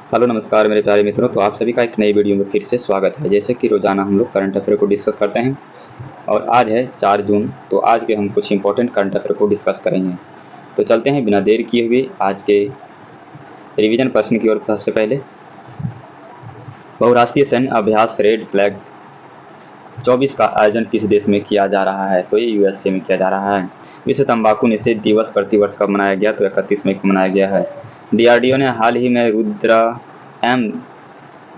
Hello नमस्कार मेरे प्यारे मित्रों। तो आप सभी का एक नई वीडियो में फिर से स्वागत है। जैसे कि रोजाना हम लोग करंट अफेयर को डिस्कस करते हैं और आज है 4 जून। तो आज के हम कुछ इंपॉर्टेंट करंट अफेयर को डिस्कस करेंगे। तो चलते हैं बिना देर किए हुए आज के रिवीजन प्रश्न की ओर। सबसे पहले, बहुराष्ट्रीय सैन्य अभ्यास रेड फ्लैग 24 का आयोजन किस देश में किया जा रहा है? तो ये यूएसए में किया जा रहा है। विश्व तंबाकू निषेध दिवस प्रतिवर्ष कब मनाया गया? तो 31 मई को मनाया गया है। डीआरडीओ ने हाल ही में रुद्रा एम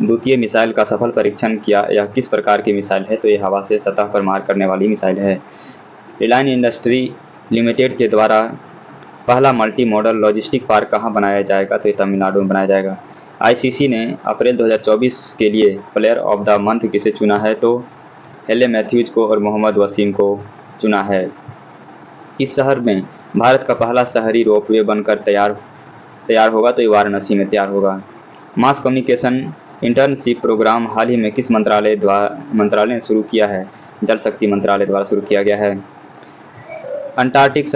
द्वितीय मिसाइल का सफल परीक्षण किया। यह किस प्रकार की मिसाइल है? तो यह हवा से सतह पर मार करने वाली मिसाइल है। रिलायंस इंडस्ट्री लिमिटेड के द्वारा पहला मल्टी मॉडल लॉजिस्टिक पार्क कहाँ बनाया जाएगा? तो ये तमिलनाडु में बनाया जाएगा। आईसीसी ने अप्रैल 2024 के लिए प्लेयर ऑफ द मंथ किसे चुना है? तो हेले मैथ्यूज को और मोहम्मद वसीम को चुना है। इस शहर में भारत का पहला शहरी रोपवे बनकर तैयार होगा? तो ये वाराणसी में तैयार होगा। मास कम्युनिकेशन इंटर्नशिप प्रोग्राम हाल ही में किस मंत्रालय ने शुरू किया है? जल शक्ति मंत्रालय द्वारा शुरू किया गया है। अंटार्कटिक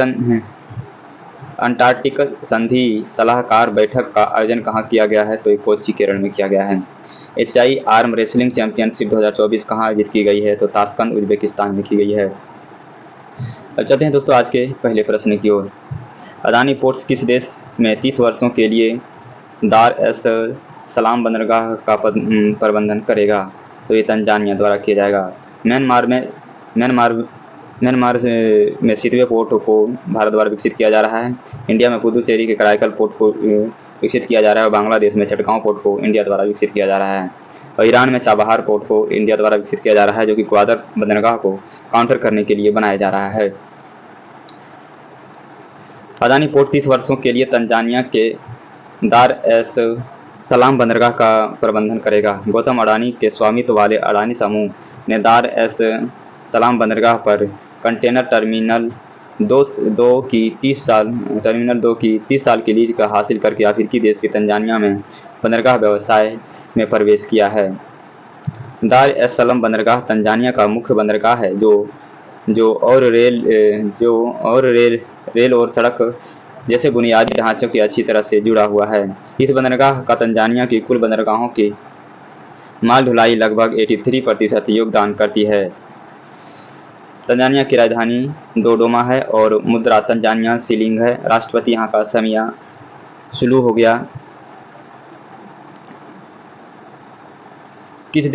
संधि सलाहकार बैठक का आयोजन कहाँ किया गया है? तो ये कोच्चि केरल में किया गया है। एशियाई आर्म रेसलिंग चैंपियनशिप 2024 कहाँ आयोजित की गई है? तो ताशकंद उज्बेकिस्तान में की गई है। अब चलते हैं दोस्तों आज के पहले प्रश्न की ओर। अदानी पोर्ट्स किस देश में 30 वर्षों के लिए दार एस सलाम बंदरगाह का प्रबंधन करेगा? तो ये तंजानिया द्वारा किया जाएगा। म्यांमार में सितवे पोर्ट को भारत द्वारा विकसित किया जा रहा है। इंडिया में पुदुचेरी के कराईकल पोर्ट को विकसित किया जा रहा है और बांग्लादेश में चटगांव पोर्ट को इंडिया द्वारा विकसित किया जा रहा है। और ईरान में चाबहार पोर्ट को इंडिया द्वारा विकसित किया जा रहा है, जो कि ग्वादर बंदरगाह को काउंटर करने के लिए बनाया जा रहा है। अदानी पोर्ट 30 वर्षों के लिए तंजानिया के दार एस सलाम बंदरगाह का प्रबंधन करेगा। गौतम अडानी के स्वामित्व वाले अडानी समूह ने दार एस सलाम बंदरगाह पर कंटेनर टर्मिनल 2 की 30 साल की लीज का हासिल करके अफ्रीकी देश के तंजानिया में बंदरगाह व्यवसाय में प्रवेश किया है। दार एस सलाम बंदरगाह तंजानिया का मुख्य बंदरगाह है जो रेल और सड़क जैसे बुनियादी ढांचों की अच्छी तरह से जुड़ा हुआ है। इस बंदरगाह का तंजानिया की कुल बंदरगाहों की माल ढुलाई लगभग 83% योगदान करती है। तंजानिया की राजधानी डोडोमा है और मुद्रा तंजानिया शिलिंग है। राष्ट्रपति यहाँ का समिया सुलू हो गया। किस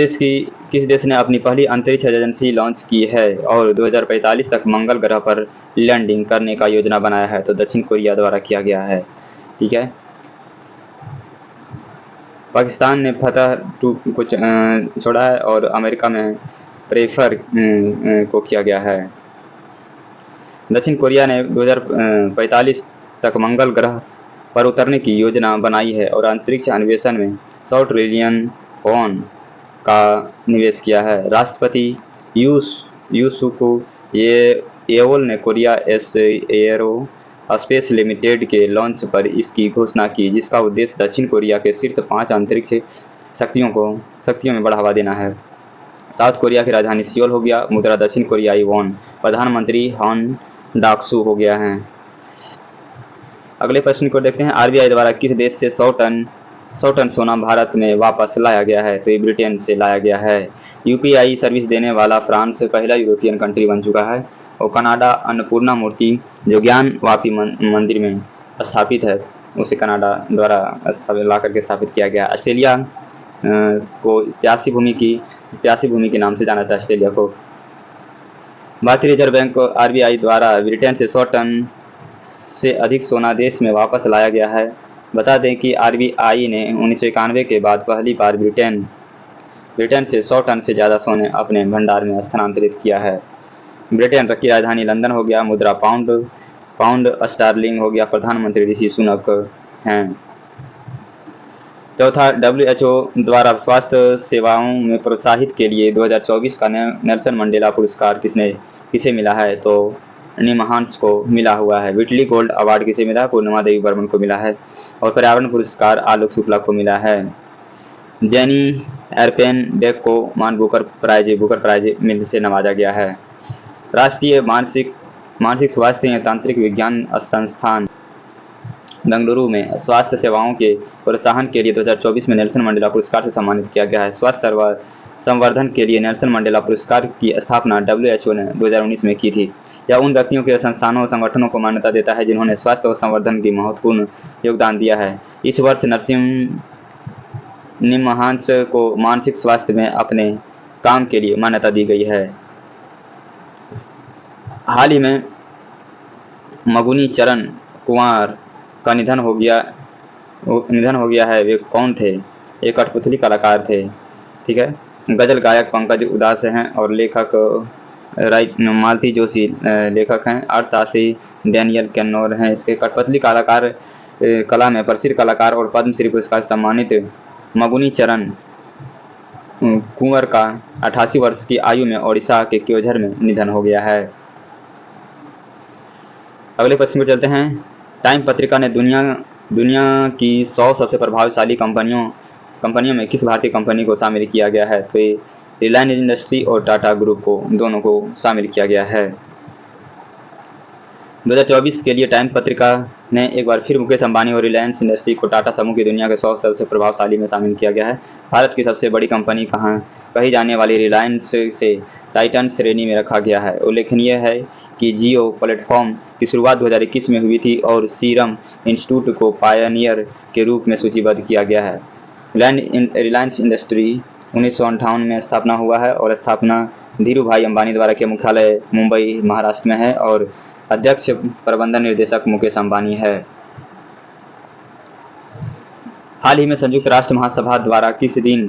देश ने अपनी पहली अंतरिक्ष एजेंसी लॉन्च की है और 2045 तक मंगल ग्रह पर लैंडिंग करने का योजना बनाया है? तो दक्षिण कोरिया द्वारा किया गया है। ठीक है। पाकिस्तान ने फतह 2 को छोड़ा है और अमेरिका में प्रेफर को किया गया है। दक्षिण कोरिया ने 2045 तक मंगल ग्रह पर उतरने की योजना बनाई है और अंतरिक्ष अन्वेषण में 100 ट्रिलियन वॉन का निवेश किया है। राष्ट्रपति यूसुफु येओल ने कोरिया एरो स्पेस लिमिटेड के लॉन्च पर इसकी घोषणा की, जिसका उद्देश्य दक्षिण कोरिया के शीर्ष 5 अंतरिक्ष शक्तियों में बढ़ावा देना है। साउथ कोरिया की राजधानी सियोल हो गया। मुद्रा दक्षिण कोरियाई वॉन। प्रधानमंत्री हॉन डाक्सू हो गया है। अगले प्रश्न को देखते हैं। आरबीआई द्वारा किस देश से 100 टन सोना भारत में वापस लाया गया है? तो ये ब्रिटेन से लाया गया है। यूपीआई सर्विस देने वाला फ्रांस पहला यूरोपियन कंट्री बन चुका है। और कनाडा अन्नपूर्णा मूर्ति जो ज्ञान वापी मंदिर में स्थापित है, उसे कनाडा द्वारा ला करके स्थापित किया गया। ऑस्ट्रेलिया को प्यासी भूमि के नाम से जाना जाता है। ऑस्ट्रेलिया को भारतीय रिजर्व बैंक आरबीआई द्वारा ब्रिटेन से 100 टन से अधिक सोना देश में वापस लाया गया है। बता दें कि आरबीआई ने 1991 के बाद पहली बार ब्रिटेन से 100 टन से ज़्यादा सोने अपने भंडार में स्थानांतरित किया है। ब्रिटेन की राजधानी लंदन हो गया। मुद्रा पाउंड स्टार्लिंग हो गया। प्रधानमंत्री ऋषि सुनक हैं। चौथा, WHO द्वारा स्वास्थ्य सेवाओं में प्रोत्साहित के लिए 2024 का नेल्सन मंडेला पुरस्कार किसे मिला है? तो निमहांस को मिला हुआ है। विटली गोल्ड अवार्ड किसे मिला? पूर्णिमा देवी बर्मन को मिला है। और पर्यावरण पुरस्कार आलोक शुक्ला को मिला है। जेनी एरपेन बेक को मान बुकर प्राइज मिल से नवाजा गया है। राष्ट्रीय मानसिक स्वास्थ्य एवं तांत्रिक विज्ञान संस्थान बेंगलुरु में स्वास्थ्य सेवाओं के प्रोत्साहन के लिए 2024 में नेल्सन मंडेला पुरस्कार से सम्मानित किया गया है। स्वास्थ्य संवर्धन के लिए नेल्सन मंडेला पुरस्कार की स्थापना WHO ने 2019 में की थी। यह उन व्यक्तियों के संस्थानों और संगठनों को मान्यता देता है जिन्होंने स्वास्थ्य और संवर्धन की महत्वपूर्ण योगदान दिया है। इस वर्ष नरसिम्हा निमहांस को मानसिक स्वास्थ्य में अपने काम के लिए मान्यता दी गई है। हाल ही में मगुनी चरण कुंवर का निधन हो गया है। वे कौन थे? एक कठपुतली कलाकार थे, ठीक है। गजल गायक पंकज उदास हैं और लेखक मालती जोशी लेखक हैं। अर्थशास्त्री डैनियल कैनोर हैं। इसके कठपुतली कलाकार कला में प्रसिद्ध कलाकार और पद्मश्री पुरस्कार सम्मानित मगुनी चरण कुंवर का 88 वर्ष की आयु में ओडिशा के क्योंझर में निधन हो गया है। अगले प्रश्न पर चलते हैं। टाइम पत्रिका ने दुनिया की 100 सबसे प्रभावशाली कंपनियों में किस भारतीय कंपनी को शामिल किया गया है? तो ये रिलायंस इंडस्ट्री और टाटा ग्रुप को दोनों को शामिल किया गया है। 2024 के लिए टाइम पत्रिका ने एक बार फिर मुकेश अंबानी और रिलायंस इंडस्ट्री को टाटा समूह की दुनिया के 100 सबसे प्रभावशाली में शामिल किया गया है। भारत की सबसे बड़ी कंपनी कही जाने वाली रिलायंस से टाइटन श्रेणी में रखा गया है। उल्लेखनीय है कि जियो प्लेटफॉर्म की शुरुआत 2021 में हुई थी और सीरम इंस्टीट्यूट को पायनियर के रूप में सूचीबद्ध किया गया है। रिलायंस इंडस्ट्री 1958 में स्थापना हुआ है और स्थापना धीरूभाई अंबानी द्वारा के मुख्यालय मुंबई महाराष्ट्र में है और अध्यक्ष प्रबंधन निर्देशक मुकेश अंबानी है। हाल ही में संयुक्त राष्ट्र महासभा द्वारा किस दिन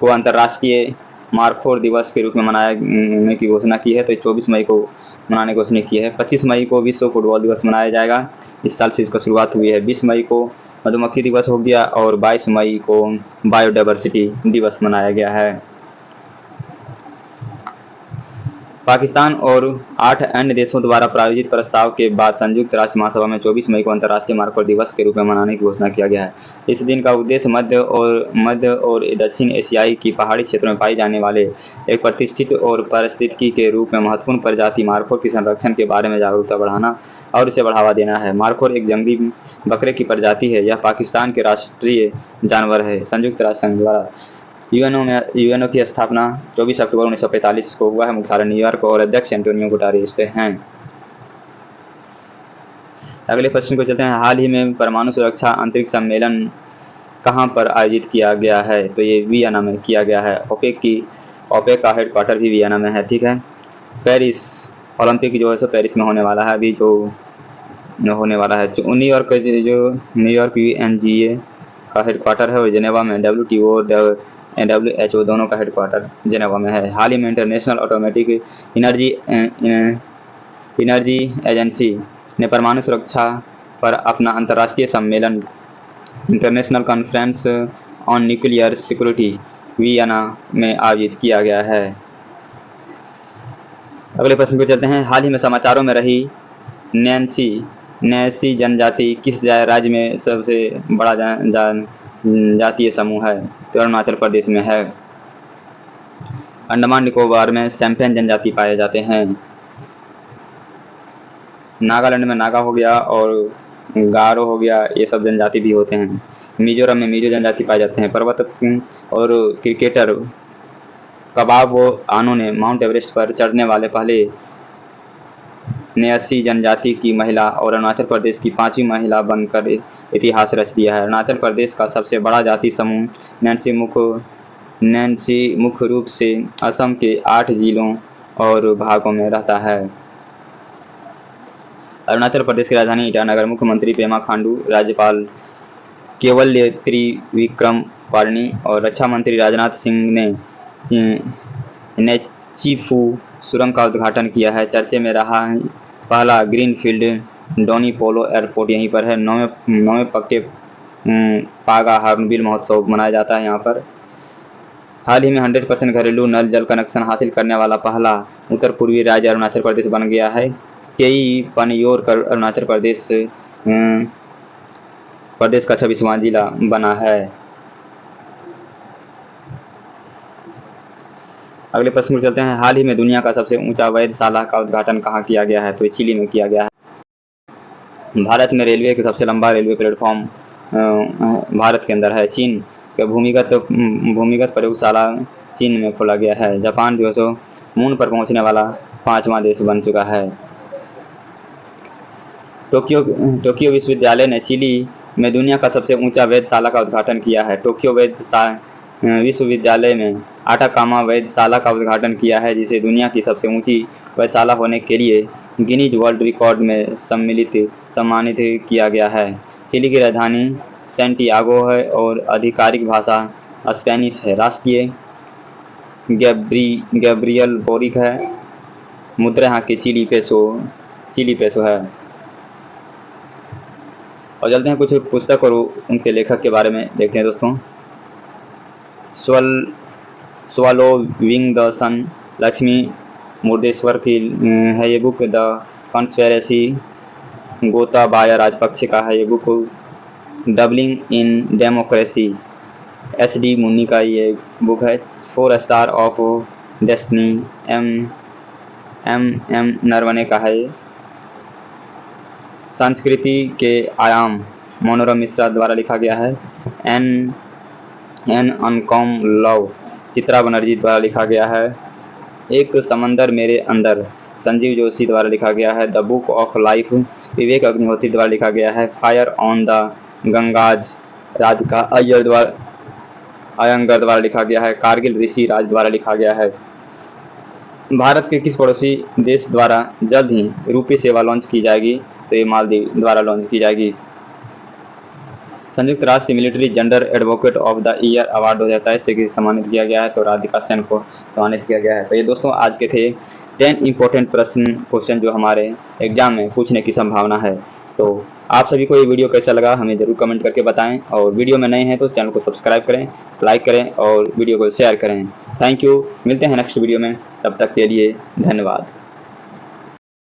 को अंतर्राष्ट्रीय मारखोर दिवस के रूप में मनाने की घोषणा की है? तो 24 मई को मनाने की घोषणा की है। 25 मई को विश्व फुटबॉल दिवस मनाया जाएगा। इस साल से इसका शुरुआत हुई है। 20 मई को मधुमक्खी दिवस हो गया और 22 मई को बायोडाइवर्सिटी दिवस मनाया गया है। पाकिस्तान और 8 अन्य देशों द्वारा प्रायोजित प्रस्ताव के बाद संयुक्त राष्ट्र महासभा में 24 मई को अंतर्राष्ट्रीय मारखोर दिवस के रूप में मनाने की घोषणा किया गया है। इस दिन का उद्देश्य मध्य और दक्षिण एशियाई की पहाड़ी क्षेत्रों में पाई जाने वाले एक प्रतिष्ठित और पारिस्थितिकी के रूप में महत्वपूर्ण प्रजाति मारखोर के संरक्षण के बारे में जागरूकता बढ़ाना और उसे बढ़ावा देना है। मारखोर एक जंगली बकरे की प्रजाति है। यह पाकिस्तान के राष्ट्रीय जानवर है। संयुक्त राष्ट्र संघ द्वारा यूएनओ की स्थापना 24 अक्टूबर 1945 को हुआ है। मुख्यालय न्यूयॉर्क और अध्यक्ष एंटोनियो गुटेरेस पे हैं। अगले प्रश्न को चलते हैं। हाल ही में परमाणु सुरक्षा अंतरिक्ष सम्मेलन कहां पर आयोजित किया गया है? तो ये वियना में किया गया है। ओपेक का हेडक्वार्टर भी वियना में है, ठीक है। पेरिस ओलंपिक जो है सो पेरिस में होने वाला है अभी, जो होने वाला है। न्यूयॉर्क UNGA का हेडक्वार्टर है और जेनेवा में WTO WHO दोनों का हेडक्वार्टर जेनेवा में है। हाल ही में इंटरनेशनल एटॉमिक एनर्जी एजेंसी ने परमाणु सुरक्षा पर अपना अंतर्राष्ट्रीय सम्मेलन international conference on nuclear security Vienna में आयोजित किया गया है। अगले प्रश्न को चलते हैं। हाल ही में समाचारों में रही नैसी जनजाति किस राज्य में सबसे बड़ा जातीय समूह है? तो अरुणाचल प्रदेश में है। अंडमान निकोबार में सैम्फेन जनजाति पाए जाते हैं। नागालैंड में नागा हो गया और गारो हो गया, ये सब जनजाति भी होते हैं। मिजोरम में मिजो जनजाति पाए जाते हैं। पर्वत और क्रिकेटर कबाबो आनो ने माउंट एवरेस्ट पर चढ़ने वाले पहले नैसी जनजाति की महिला और अरुणाचल प्रदेश की 5वीं महिला बनकर इतिहास रच दिया है। अरुणाचल प्रदेश का सबसे बड़ा जाति समूह नैन्सी मुख्य रूप से असम के 8 जिलों और भागों में रहता है। अरुणाचल प्रदेश की राजधानी ईटानगर। मुख्यमंत्री पेमा खांडू, राज्यपाल केवल्य त्रिविक्रम पाणि और रक्षा मंत्री राजनाथ सिंह ने नेचीफू सुरंग का उद्घाटन किया है। चर्चे में रहा पहला ग्रीनफील्ड डोनी पोलो एयरपोर्ट यहीं पर है। 9वें पक्के पागा हॉर्नबिल महोत्सव मनाया जाता है यहाँ पर। हाल ही में 100% घरेलू नल जल कनेक्शन हासिल करने वाला पहला उत्तर पूर्वी राज्य अरुणाचल प्रदेश बन गया है। केई पनयोर अरुणाचल प्रदेश का 26वां जिला बना है। अगले प्रश्न पर चलते हैं। हाल ही में दुनिया का सबसे ऊंचा वेधशाला का उद्घाटन कहाँ किया गया है? तो चिली में किया गया है। भारत में रेलवे का सबसे लंबा रेलवे प्लेटफॉर्म भारत के अंदर है। चीन का भूमिगत प्रयोगशाला चीन में खोला गया है। जापान जो सो मून पर पहुंचने वाला 5वां देश बन चुका है। टोक्यो विश्वविद्यालय ने चिली में दुनिया का सबसे ऊंचा वेधशाला का उद्घाटन किया है। टोक्यो विश्वविद्यालय में आटाकामा वेधशाला का उद्घाटन किया है, जिसे दुनिया की सबसे ऊंची वेधशाला होने के लिए गिनीज वर्ल्ड रिकॉर्ड में सम्मानित किया गया है। चिली की राजधानी सैंटियागो है और आधिकारिक भाषा स्पेनिश है। राष्ट्रीय गैब्रियल बोरिक है। मुद्रा यहाँ की चिली पेसो है। और चलते हैं कुछ पुस्तक और उनके लेखक के बारे में देखते हैं दोस्तों। स्वलोविंग द सन, लक्ष्मी मुर्देश्वर की है ये book. The conspiracy, Gotabaya Rajapaksa का है ये book. Doubling in democracy, SD Munni का ये बुक है। 4 star of destiny, M Naravane का है। संस्कृति के आयाम, मनोरम मिश्रा द्वारा लिखा गया है। एन अनकॉम लव, चित्रा बनर्जी द्वारा लिखा गया है। एक समंदर मेरे अंदर, संजीव जोशी द्वारा लिखा गया है। The book of life, Vivek Agnihotri द्वारा लिखा गया है। Fire on the Ganges, Radhika Iyengar द्वारा लिखा गया है। कारगिल ऋषि राज द्वारा लिखा गया है। भारत के किस पड़ोसी देश द्वारा जल्द ही रुपी सेवा लॉन्च की जाएगी? तो ये मालदीव द्वारा लॉन्च की जाएगी। संयुक्त राष्ट्र military gender advocate of the year award 2023 से सम्मानित किया गया है, तो राधिका सेन को सम्मानित किया गया है। तो ये दोस्तों आज के थे 10 इंपॉर्टेंट क्वेश्चन जो हमारे एग्जाम में पूछने की संभावना है। तो आप सभी को ये वीडियो कैसा लगा हमें जरूर कमेंट करके बताएं, और वीडियो में नए हैं तो चैनल को सब्सक्राइब करें, लाइक करें और वीडियो को शेयर करें। थैंक यू, मिलते हैं नेक्स्ट वीडियो में, तब तक के लिए धन्यवाद।